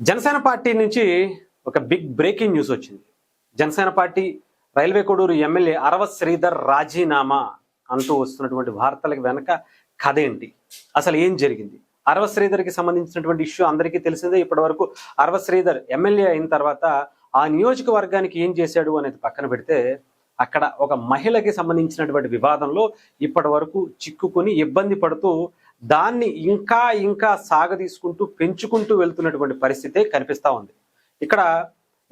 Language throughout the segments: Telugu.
జనసేన పార్టీ నుంచి ఒక బిగ్ బ్రేకింగ్ న్యూస్ వచ్చింది. Janasena party railway Koduru MLA Arava Sreedhar రాజీనామా అంటూ వస్తున్నటువంటి వార్తలకు వెనక కథ ఏంటి, అసలు ఏం జరిగింది? అరవ శ్రీధర్కి సంబంధించినటువంటి ఇష్యూ అందరికీ తెలిసిందే. ఇప్పటి వరకు అరవ శ్రీధర్ ఎమ్మెల్యే అయిన తర్వాత ఆ నియోజకవర్గానికి ఏం చేశాడు అనేది పక్కన పెడితే, అక్కడ ఒక మహిళకి సంబంధించినటువంటి వివాదంలో ఇప్పటి వరకు చిక్కుకొని ఇబ్బంది పడుతూ దాన్ని ఇంకా ఇంకా సాగదీసుకుంటూ పెంచుకుంటూ వెళ్తున్నటువంటి పరిస్థితే కనిపిస్తూ ఉంది. ఇక్కడ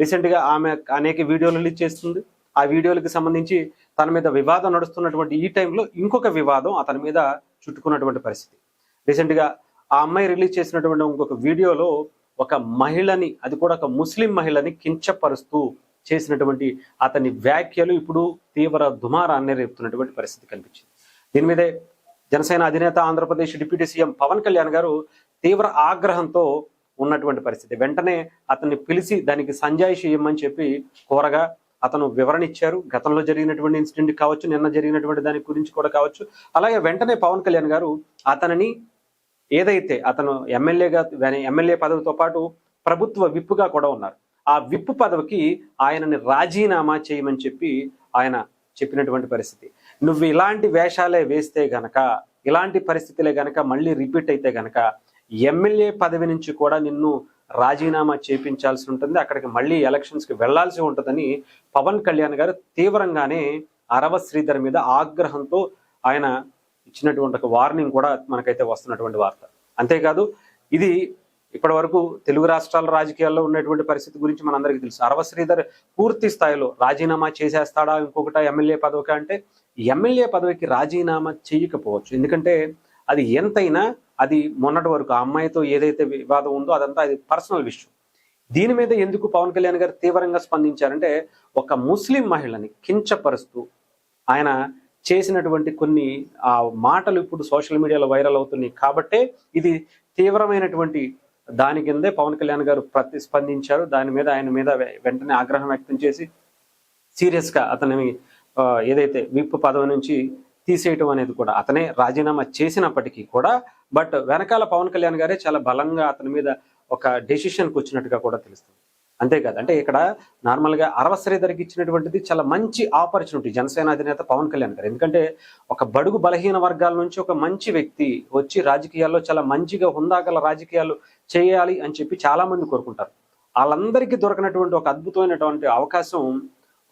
రీసెంట్గా ఆమె అనేక వీడియోలు రిలీజ్ చేస్తుంది. ఆ వీడియోలకు సంబంధించి తన మీద వివాదం నడుస్తున్నటువంటి ఈ టైంలో ఇంకొక వివాదం అతని మీద చుట్టుకున్నటువంటి పరిస్థితి. రీసెంట్గా ఆ అమ్మాయి రిలీజ్ చేసినటువంటి ఇంకొక వీడియోలో ఒక మహిళని, అది కూడా ఒక ముస్లిం మహిళని కించపరుస్తూ చేసినటువంటి అతని వ్యాఖ్యలు ఇప్పుడు తీవ్ర దుమారాన్ని రేపుతున్నటువంటి పరిస్థితి కనిపించింది. దీని మీదే జనసేన అధినేత ఆంధ్రప్రదేశ్ డిప్యూటీ సీఎం పవన్ కళ్యాణ్ గారు తీవ్ర ఆగ్రహంతో ఉన్నటువంటి పరిస్థితి. వెంటనే అతన్ని పిలిచి దానికి సంజాయిషి ఇవ్వమని చెప్పి కోరగా అతను వివరణ ఇచ్చారు. గతంలో జరిగినటువంటి ఇన్సిడెంట్ కావచ్చు, నిన్న జరిగినటువంటి దాని గురించి కూడా కావచ్చు. అలాగే వెంటనే పవన్ కళ్యాణ్ గారు అతనిని ఏదైతే అతను ఎమ్మెల్యే పదవితో పాటు ప్రభుత్వ విప్పుగా కూడా ఉన్నారు, ఆ విప్పు పదవికి ఆయనని రాజీనామా చేయమని చెప్పి ఆయన చెప్పినటువంటి పరిస్థితి. నువ్వు ఇలాంటి వేషాలే వేస్తే గనక, ఇలాంటి పరిస్థితులే గనక మళ్ళీ రిపీట్ అయితే గనక ఎమ్మెల్యే పదవి నుంచి కూడా నిన్ను రాజీనామా చేపించాల్సి ఉంటుంది, అక్కడికి మళ్ళీ ఎలక్షన్స్కి వెళ్లాల్సి ఉంటుందని పవన్ కళ్యాణ్ గారు తీవ్రంగానే అరవ శ్రీధర్ మీద ఆగ్రహంతో ఆయన ఇచ్చినటువంటి ఒక వార్నింగ్ కూడా మనకైతే వస్తున్నటువంటి వార్త. అంతేకాదు, ఇది ఇప్పటి వరకు తెలుగు రాష్ట్రాల రాజకీయాల్లో ఉన్నటువంటి పరిస్థితి గురించి మనందరికీ తెలుసు. అరవ శ్రీధర్ పూర్తి స్థాయిలో రాజీనామా చేసేస్తాడా ఇంకొకట ఎమ్మెల్యే పదవికి అంటే, ఎమ్మెల్యే పదవికి రాజీనామా చేయకపోవచ్చు. ఎందుకంటే అది ఎంతైనా అది మొన్నటి వరకు ఆ అమ్మాయితో ఏదైతే వివాదం ఉందో అదంతా అది పర్సనల్ విషయం. దీని మీద ఎందుకు పవన్ కళ్యాణ్ గారు తీవ్రంగా స్పందించారంటే, ఒక ముస్లిం మహిళని కించపరుస్తూ ఆయన చేసినటువంటి కొన్ని ఆ మాటలు ఇప్పుడు సోషల్ మీడియాలో వైరల్ అవుతున్నాయి. కాబట్టే ఇది తీవ్రమైనటువంటి దాని కిందే పవన్ కళ్యాణ్ గారు ప్రతిస్పందించారు. దాని మీద ఆయన మీద వెంటనే ఆగ్రహం వ్యక్తం చేసి సీరియస్గా అతని ఏదైతే విప్ పదవి నుంచి తీసేయటం అనేది కూడా అతనే రాజీనామా చేసినప్పటికీ కూడా, బట్ వెనకాల పవన్ కళ్యాణ్ గారే చాలా బలంగా అతని మీద ఒక డెసిషన్కి వచ్చినట్టుగా కూడా తెలుస్తుంది. అంతేకాదు, అంటే ఇక్కడ నార్మల్గా అరవ శ్రీధర్కి ఇచ్చినటువంటిది చాలా మంచి ఆపర్చునిటీ జనసేన అధినేత పవన్ కళ్యాణ్ గారు. ఎందుకంటే ఒక బడుగు బలహీన వర్గాల నుంచి ఒక మంచి వ్యక్తి వచ్చి రాజకీయాల్లో చాలా మంచిగా హుందాగల రాజకీయాలు చేయాలి అని చెప్పి చాలా మంది కోరుకుంటారు. వాళ్ళందరికీ దొరకనటువంటి ఒక అద్భుతమైనటువంటి అవకాశం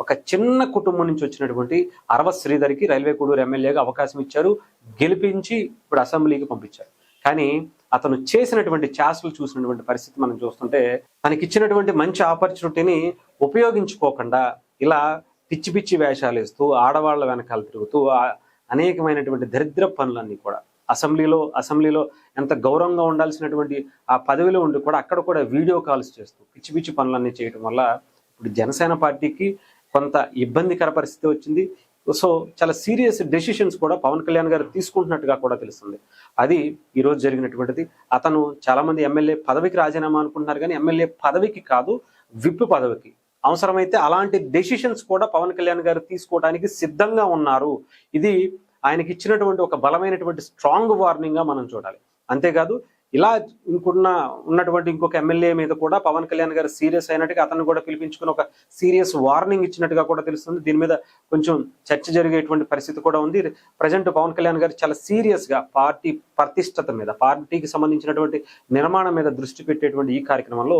ఒక చిన్న కుటుంబం నుంచి వచ్చినటువంటి అరవ శ్రీధర్కి రైల్వే కోడూరు ఎమ్మెల్యేగా అవకాశం ఇచ్చారు, గెలిపించి ఇప్పుడు అసెంబ్లీకి పంపించారు. కానీ అతను చేసినటువంటి ఛాసులు చూసినటువంటి పరిస్థితి మనం చూస్తుంటే, తనకిచ్చినటువంటి మంచి ఆపర్చునిటీని ఉపయోగించుకోకుండా ఇలా పిచ్చి పిచ్చి వేషాలు వేస్తూ ఆడవాళ్ల వెనకాల తిరుగుతూ అనేకమైనటువంటి దరిద్ర పనులన్నీ కూడా అసెంబ్లీలో ఎంత గౌరవంగా ఉండాల్సినటువంటి ఆ పదవిలో ఉండి కూడా అక్కడ కూడా వీడియో కాల్స్ చేస్తూ పిచ్చి పిచ్చి పనులన్నీ చేయడం వల్ల ఇప్పుడు జనసేన పార్టీకి కొంత ఇబ్బందికర పరిస్థితి వచ్చింది. సో చాలా సీరియస్ డెసిషన్స్ కూడా పవన్ కళ్యాణ్ గారు తీసుకుంటున్నట్టుగా కూడా తెలుస్తుంది. అది ఈరోజు జరిగినటువంటిది. అతను చాలామంది ఎమ్మెల్యే పదవికి రాజీనామా అనుకుంటున్నారు, కానీ ఎమ్మెల్యే పదవికి కాదు, విప్ పదవికి. అవసరమైతే అలాంటి డెసిషన్స్ కూడా పవన్ కళ్యాణ్ గారు తీసుకోవడానికి సిద్ధంగా ఉన్నారు. ఇది ఆయనకి ఇచ్చినటువంటి ఒక బలమైనటువంటి స్ట్రాంగ్ వార్నింగ్గా మనం చూడాలి. అంతేకాదు, ఇలా ఉన్నటువంటి ఇంకొక ఎమ్మెల్యే మీద కూడా పవన్ కళ్యాణ్ గారు సీరియస్ అయినట్టుగా అతను కూడా పిలిపించుకుని ఒక సీరియస్ వార్నింగ్ ఇచ్చినట్టుగా కూడా తెలుస్తుంది. దీని మీద కొంచెం చర్చ జరిగేటువంటి పరిస్థితి కూడా ఉంది. ప్రజెంట్ పవన్ కళ్యాణ్ గారు చాలా సీరియస్గా పార్టీ ప్రతిష్టత మీద, పార్టీకి సంబంధించినటువంటి నిర్మాణం మీద దృష్టి పెట్టేటువంటి ఈ కార్యక్రమంలో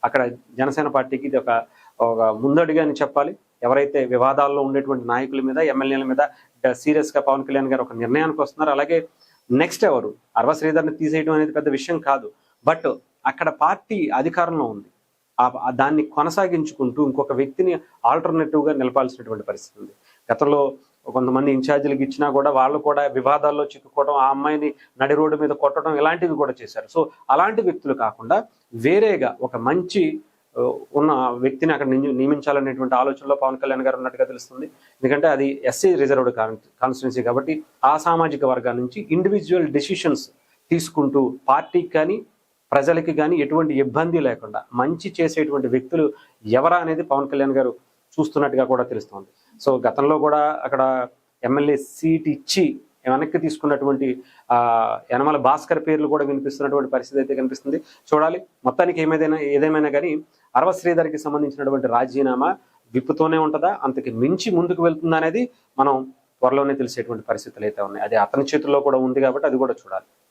అక్కడ జనసేన పార్టీకి ఇది ఒక ముందడుగా అని చెప్పాలి. ఎవరైతే వివాదాల్లో ఉండేటువంటి నాయకుల మీద, ఎమ్మెల్యేల మీద సీరియస్గా పవన్ కళ్యాణ్ గారు ఒక నిర్ణయానికి వస్తున్నారు. అలాగే నెక్స్ట్ ఎవరు అరవ శ్రీధర్ని తీసేయడం అనేది పెద్ద విషయం కాదు, బట్ అక్కడ పార్టీ అధికారంలో ఉంది, దాన్ని కొనసాగించుకుంటూ ఇంకొక వ్యక్తిని ఆల్టర్నేటివ్గా నిలపాల్సినటువంటి పరిస్థితి ఉంది. గతంలో కొంతమంది ఇన్ఛార్జీలకు ఇచ్చినా కూడా వాళ్ళు కూడా వివాదాల్లో చిక్కుకోవడం, ఆ అమ్మాయిని నడి రోడ్డు మీద కొట్టడం, ఇలాంటివి కూడా చేశారు. సో అలాంటి వ్యక్తులు కాకుండా వేరేగా ఒక మంచి ఉన్న వ్యక్తిని అక్కడ నియమించాలనేటువంటి ఆలోచనలో పవన్ కళ్యాణ్ గారు ఉన్నట్టుగా తెలుస్తుంది. ఎందుకంటే అది ఎస్సీ రిజర్వ్డ్ కాన్స్టిట్యున్సీ కాబట్టి ఆ సామాజిక వర్గాల నుంచి ఇండివిజువల్ డెసిషన్స్ తీసుకుంటూ పార్టీకి కానీ ప్రజలకి కానీ ఎటువంటి ఇబ్బంది లేకుండా మంచి చేసేటువంటి వ్యక్తులు ఎవరా అనేది పవన్ కళ్యాణ్ గారు చూస్తున్నట్టుగా కూడా తెలుస్తుంది. సో గతంలో కూడా అక్కడ ఎమ్మెల్యే సీట్ ఇచ్చి వెనక్కి తీసుకున్నటువంటి యనమల భాస్కర్ పేర్లు కూడా వినిపిస్తున్నటువంటి పరిస్థితి అయితే కనిపిస్తుంది. చూడాలి. మొత్తానికి ఏదేమైనా కానీ అరవ శ్రీధర్కి సంబంధించినటువంటి రాజీనామా విప్పుతోనే ఉంటుందా, అంతకి మించి ముందుకు వెళ్తుందా అనేది మనం త్వరలోనే తెలిసేటువంటి పరిస్థితులు అయితే ఉన్నాయి. అది అతని చేతుల్లో కూడా ఉంది కాబట్టి అది కూడా చూడాలి.